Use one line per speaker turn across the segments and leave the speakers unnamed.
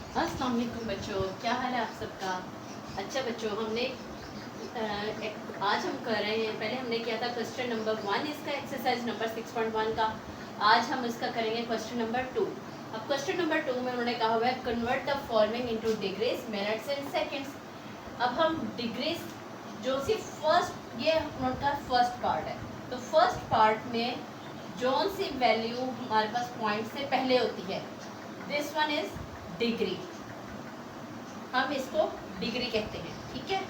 अस्सलाम वालेकुम बच्चों, क्या हाल है आप सबका। अच्छा बच्चों, आज हम कर रहे हैं, पहले हमने किया था क्वेश्चन नंबर 1 इसका एक्सरसाइज नंबर 6.1 का। आज हम इसका करेंगे क्वेश्चन नंबर 2। अब क्वेश्चन नंबर 2 में उन्होंने कहा हुआ है convert the following into degrees, minutes and seconds. अब हम डिग्रीज जो सी फर्स्ट, ये उनका फर्स्ट पार्ट है, तो फर्स्ट पार्ट में जोन सी वैल्यू हमारे पास पॉइंट से पहले होती है, दिस वन इज डिग्री, हम इसको डिग्री कहते हैं। ठीक है,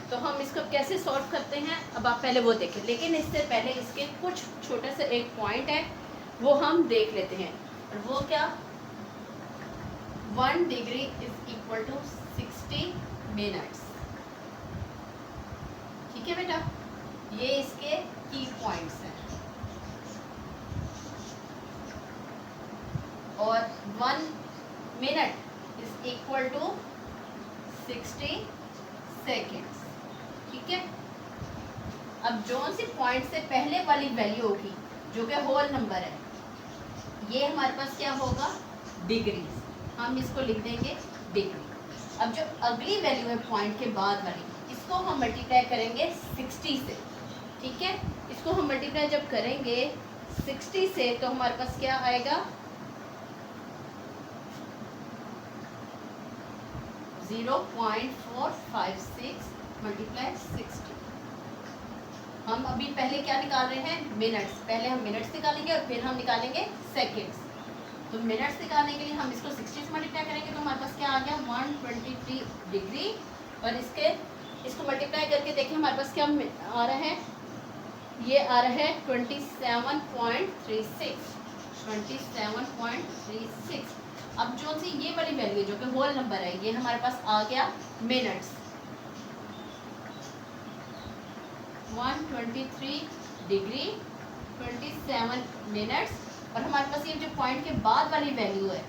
तो हम इसको कैसे सॉल्व करते हैं अब आप पहले वो देखें, लेकिन इससे पहले इसके कुछ छोटे से एक पॉइंट है वो हम देख लेते हैं। और वो क्या, 1 degree is equal to 60 minutes. ठीक है बेटा, ये इसके की पॉइंट्स हैं। और 1 minute is equal to 60 seconds. ठीक है, अब जो सी पॉइंट से पहले वाली वैल्यू होगी जो कि होल नंबर है, ये हमारे पास क्या होगा, डिग्रीज, हम इसको लिख देंगे डिग्री। अब जो अगली वैल्यू है पॉइंट के बाद वाली, इसको हम मल्टीप्लाई करेंगे 60 से। ठीक है, इसको हम मल्टीप्लाई जब करेंगे 60 से तो हमारे पास क्या आएगा, 0.456 मल्टीप्लाई 60। हम अभी पहले क्या निकाल रहे हैं, मिनट्स। पहले हम मिनट्स निकालेंगे और फिर हम निकालेंगे सेकेंड्स। तो मिनट्स निकालने के लिए हम इसको 60 से मल्टीप्लाई करेंगे तो हमारे पास क्या आ गया, 123 डिग्री। और इसको मल्टीप्लाई करके देखिए हमारे पास क्या आ रहा है, ये आ रहा है 27.36। अब जो सी ये वाली वैल्यू जो कि होल नंबर है, ये हमारे पास आ गया मिनट्स, 123 डिग्री 27 मिनट्स। और हमारे पास ये जो पॉइंट के बाद वाली वैल्यू है,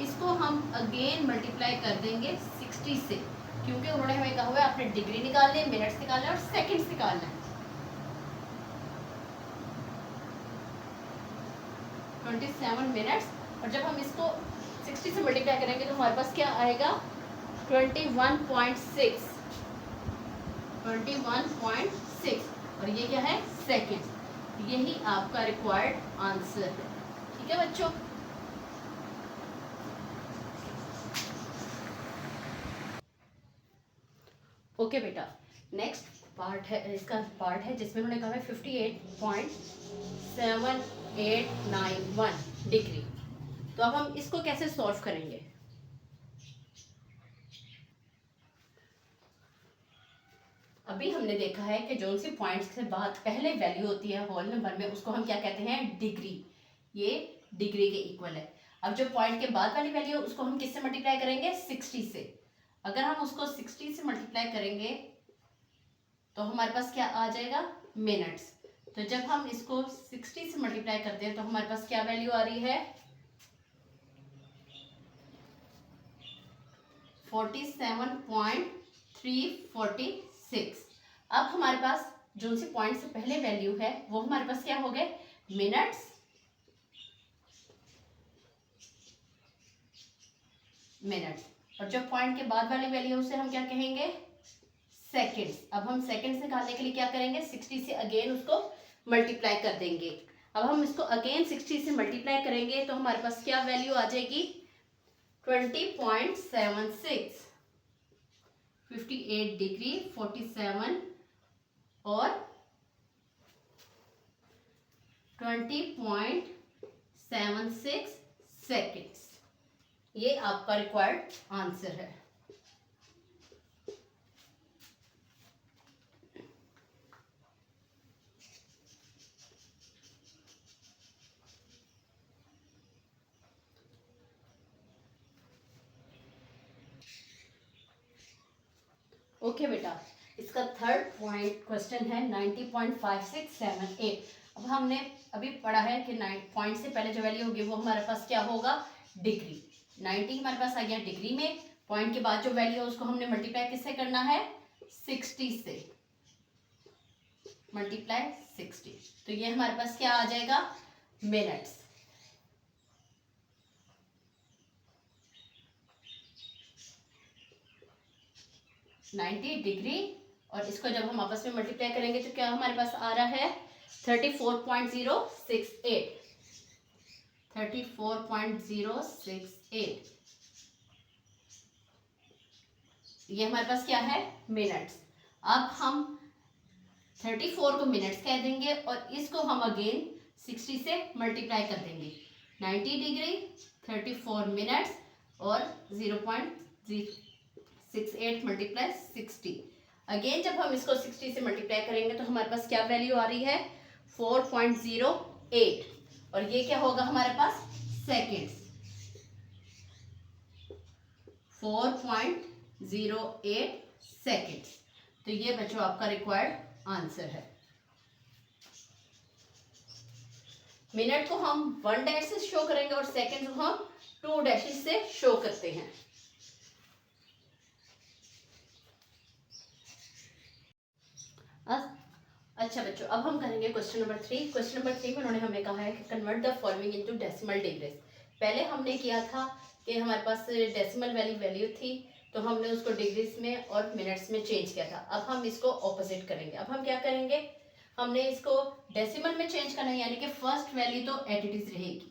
इसको हम अगेन मल्टीप्लाई कर देंगे 60 से, क्योंकि उन्होंने हमें कहा हुआ है आपने डिग्री निकालने, मिनट्स निकालना और सेकेंड्स निकालना है। 27 मिनट्स, और जब हम इसको 60 से मल्टीप्लाई करेंगे तो हमारे पास क्या आएगा, 21.6। और ये क्या है, सेकेंड। यही आपका रिक्वायर्ड आंसर है। ठीक है बच्चों, ओके बेटा, नेक्स्ट पार्ट है, इसका पार्ट है जिसमें उन्होंने कहा है 58.7891 डिग्री। तो अब हम इसको कैसे सॉल्व करेंगे। अभी हमने देखा है कि जो सी पॉइंट्स के बाद पहले वैल्यू होती है होल नंबर में, उसको हम क्या कहते हैं, डिग्री। ये डिग्री के इक्वल है। अब जो पॉइंट के बाद वाली वैल्यू, उसको हम किससे मल्टीप्लाई करेंगे, 60 से। अगर हम उसको 60 से मल्टीप्लाई करेंगे तो हमारे पास क्या आ जाएगा, मिनट्स। तो जब हम इसको 60 से मल्टीप्लाई करते हैं तो हमारे पास क्या वैल्यू आ रही है, 47.346। अब हमारे पास जो सी पॉइंट से पहले वैल्यू है वो हमारे पास क्या हो गए, मिनट्स और जो पॉइंट के बाद वाली वैल्यू उसे हम क्या कहेंगे, सेकेंड्स। अब हम सेकेंड्स निकालने के लिए क्या करेंगे, 60 से अगेन उसको मल्टीप्लाई कर देंगे। अब हम इसको अगेन 60 से मल्टीप्लाई करेंगे तो हमारे पास क्या वैल्यू आ जाएगी, 20.76। 58 डिग्री 47 और 20.76 सेकेंड्स। ये आपका रिक्वायर्ड आंसर है। ओके बेटा, इसका थर्ड पॉइंट क्वेश्चन है 90.5678। अब हमने अभी पढ़ा है कि 9 पॉइंट से पहले जो वैल्यू होगी वो हमारे पास क्या होगा, डिग्री। 90 हमारे पास आ गया डिग्री में, पॉइंट के बाद जो वैल्यू है उसको हमने मल्टीप्लाई किससे करना है, 60 से। मल्टीप्लाई 60, तो ये हमारे पास क्या आ जाएगा, मिनट्स। 90 डिग्री, और इसको जब हम आपस में मल्टीप्लाई करेंगे तो क्या हमारे पास आ रहा है 34.068, 34.068। ये हमारे पास क्या है मिनट्स। अब हम 34 को मिनट्स कह देंगे और इसको हम अगेन 60 से मल्टीप्लाई कर देंगे। 90 डिग्री 34 मिनट्स और 0.68 मल्टीप्लाई 60। अगेन जब हम इसको 60 से मल्टीप्लाई करेंगे तो हमारे पास क्या वैल्यू आ रही है 4.08, और ये क्या होगा हमारे पास सेकेंड्स, 4.08 सेकेंड्स। तो ये बच्चों आपका रिक्वायर्ड आंसर है। मिनट को हम 1 डैश से शो करेंगे और सेकेंड को हम 2 डैशेस से शो करते हैं। अच्छा बच्चों, अब हम करेंगे क्वेश्चन नंबर 3। क्वेश्चन नंबर 3 में उन्होंने हमें कहा है कि convert the following into decimal degrees. पहले हमने किया था कि हमारे पास डेसिमल वैल्यू थी, तो हमने उसको डिग्रीज में और मिनट्स में चेंज किया था। अब हम इसको ऑपोजिट करेंगे। अब हम क्या करेंगे, हमने इसको डेसिमल में चेंज करना है, यानी कि फर्स्ट वैल्यू तो एट इट इज रहेगी,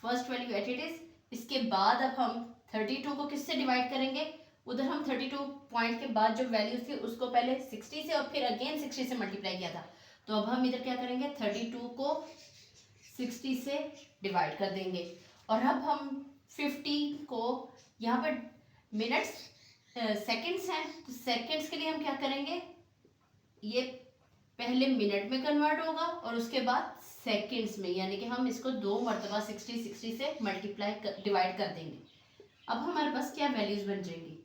first value at it is. इसके बाद अब हम 32 को किससे डिवाइड करेंगे, उधर हम 32 पॉइंट के बाद जो वैल्यू थी उसको पहले 60 से और फिर अगेन 60 से मल्टीप्लाई किया था। तो अब हम इधर क्या करेंगे 32 को 60 से डिवाइड कर देंगे, और अब हम 50 को यहाँ पर मिनट्स सेकंड्स हैं, तो सेकंड्स के लिए हम क्या करेंगे, ये पहले मिनट में कन्वर्ट होगा और उसके बाद सेकंड्स में, यानी कि हम इसको 2 मरतबा 60 से मल्टीप्लाई डिवाइड कर देंगे। अब हमारे पास क्या वैल्यूज बन जाएंगी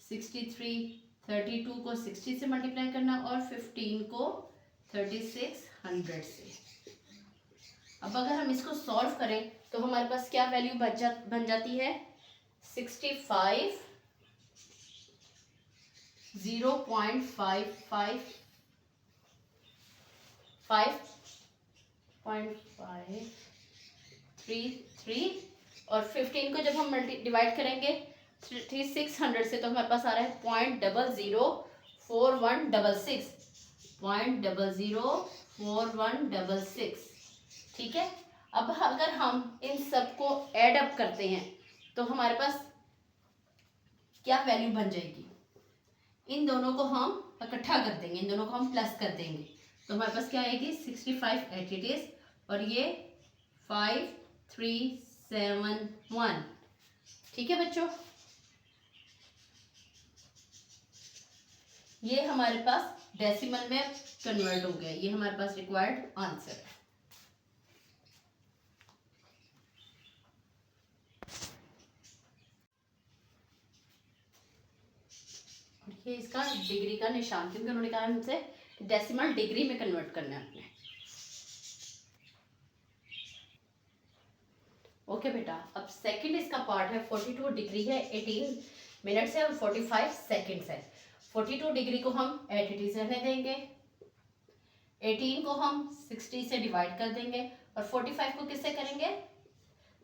63, 32 को 60 से मल्टीप्लाई करना और 15 को 3600 से। अब अगर हम इसको सॉल्व करें तो हमारे पास क्या वैल्यू बन जाती है 65 5.533 और 15 को जब हम डिवाइड करेंगे 3600 से तो हमारे पास आ रहा है 0.004166। ठीक है। अब अगर हम इन सबको ऐड अप करते हैं तो हमारे पास क्या वैल्यू बन जाएगी, इन दोनों को हम इकट्ठा कर देंगे, इन दोनों को हम प्लस कर देंगे, तो हमारे पास क्या आएगी 65 एट इट इज और ये 5371। ठीक है बच्चों, ये हमारे पास डेसिमल में कन्वर्ट हो गया, ये हमारे पास रिक्वायर्ड आंसर है। ये इसका डिग्री का निशान, क्योंकि उन्होंने कहा हमसे डेसिमल डिग्री में कन्वर्ट करना है आपने। ओके बेटा, अब सेकंड इसका पार्ट है 42 डिग्री है, 18 मिनट्स है और 45 सेकंड्स है। 42 डिग्री को हम एट इट इज रहने देंगे, 18 को हम 60 से डिवाइड कर देंगे और 45 को किससे करेंगे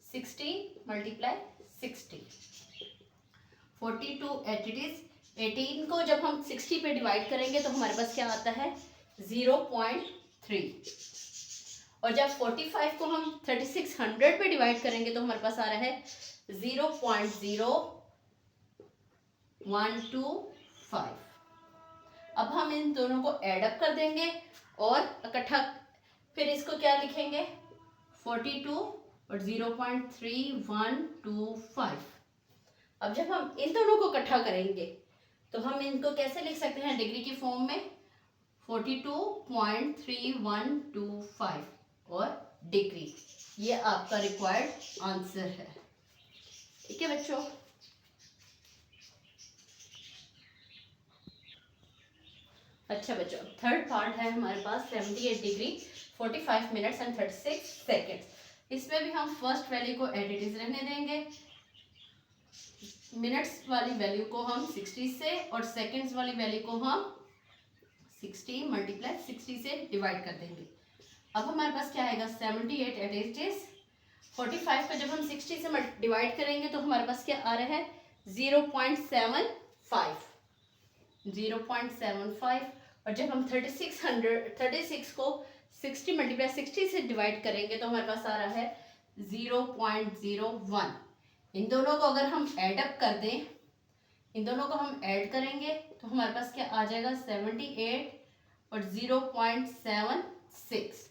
60 मल्टीप्लाई 60। 42 एट इट इज, 18 को जब हम 60 पे डिवाइड करेंगे तो हमारे पास क्या आता है 0.3, और जब 45 को हम 3600 पे डिवाइड करेंगे तो हमारे पास आ रहा है 0.0125। अब हम इन दोनों को ऐड अप कर देंगे और इकट्ठा, फिर इसको क्या लिखेंगे 42 और 0.3125। अब जब हम इन दोनों को इकट्ठा करेंगे तो हम इनको कैसे लिख सकते हैं डिग्री की फॉर्म में 42.3125 और डिग्री, ये आपका रिक्वायर्ड आंसर है। ठीक है बच्चों, अच्छा बच्चों, थर्ड पार्ट है हमारे पास 78 डिग्री 45 मिनट्स एंड 36 सेकेंड्स। इसमें भी हम फर्स्ट वैल्यू को एट इट इज रहने देंगे, मिनट्स वाली वैल्यू को हम 60 से और सेकेंड्स वाली वैल्यू को हम 60 मल्टीप्लाई 60 से डिवाइड कर देंगे। अब हमारे पास क्या आएगा 78 एट इट इज, 45 का जब हम 60 से डिवाइड करेंगे तो हमारे पास क्या आ रहा है 0.75। 0.75, और जब हम 36 को 60 मल्टीप्लाई 60 से डिवाइड करेंगे तो हमारे पास आ रहा है 0.01। इन दोनों को अगर हम ऐडअप कर दें, इन दोनों को हम ऐड करेंगे तो हमारे पास क्या आ जाएगा 78 और 0.76।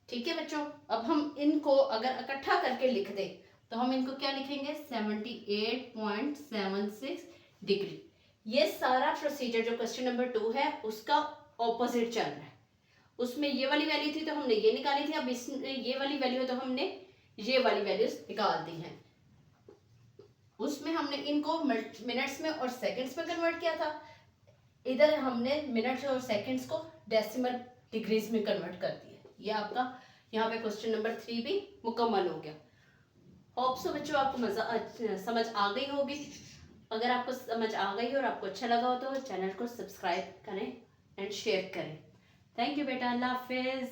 ठीक है बच्चों, अब हम इनको अगर इकट्ठा करके लिख दें तो हम इनको क्या लिखेंगे 78.76 डिग्री। ये सारा प्रोसीजर जो क्वेश्चन नंबर 2 है उसका ऑपोजिट चल रहा है। उसमें ये वाली वैल्यू थी तो हमने ये निकाली थी, अब इसमें ये वाली वैल्यू तो हमने ये वाली वैल्यूज निकाल दी हैं। उसमें हमने इनको मिनट्स में और सेकंड्स में कन्वर्ट किया था, इधर हमने मिनट्स और सेकंड्स को डेसिमल डिग्रीज में कन्वर्ट कर दिया। ये आपका यहाँ पे क्वेश्चन नंबर 3 भी मुकम्मल हो गया। होप सो बच्चों आपको समझ आ गई होगी। अगर आपको समझ आ गई और आपको अच्छा लगा हो तो चैनल को सब्सक्राइब करें एंड शेयर करें। थैंक यू बेटा, अल्लाह हाफिज़।